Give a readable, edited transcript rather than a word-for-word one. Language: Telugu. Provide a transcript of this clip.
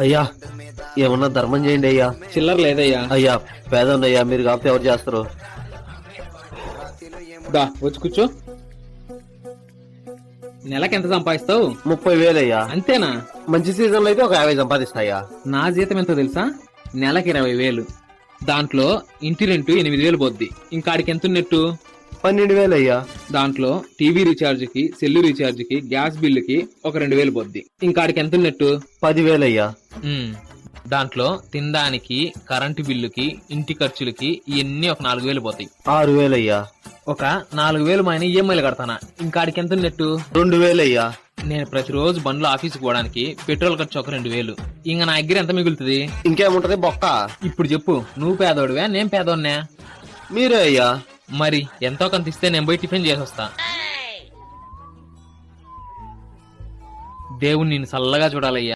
అయ్యా ఏమన్నా ధర్మం చేయండి అయ్యా. చిల్లర లేదయ్యా. అయ్యా పేదన్నయ్యా, మీరు కాకపోతే ఎవరు చేస్తారు? దా వచ్చి కూర్చో. నెలకి ఎంత సంపాదిస్తావు? 30,000 అయ్యా. అంతేనా? మంచి సీజన్ లో అయితే ఒక 50 సంపాదిస్తాయా. నా జీతం ఎంతో తెలుసా? నెలకి 20,000. దాంట్లో ఇంటి రెంట్ 8,000 పోద్ది. ఇంకాడికి ఎంత ఉన్నట్టు? 12,000 అయ్యా. దాంట్లో టీవీ రీఛార్జ్ కి, సెల్లు రీఛార్జ్ కి, గ్యాస్ బిల్లుకి ఒక 2,000 పోద్ది. ఇంకాడికి ఎంత ఉన్నట్టు? 10,000 అయ్యా. దాంట్లో తినడానికి, కరెంటు బిల్లుకి, ఇంటి ఖర్చులకి ఇవన్నీ ఒక 4,000 పోతాయి. 6,000 అయ్యా. ఒక 4,000 మైన ఈఎంఐలు కడతానా. ఇంకాడికి ఎంత ఉన్నట్టు? 2,000 అయ్యా. నేను ప్రతిరోజు బండ్లో ఆఫీస్కి పోవడానికి పెట్రోల్ ఖర్చు ఒక 2,000. ఇంకా నా దగ్గర ఎంత మిగులుతుంది? ఇంకేముంటది బొక్క. ఇప్పుడు చెప్పు, నువ్వు పేదోడివా నేను పేదోడినా? మీరే అయ్యా. మరి ఎంతో కొంత ఇస్తే నేను పోయి టిఫిన్ చేసొస్తా. దేవుడు నిన్ను చల్లగా చూడాలయ్యా.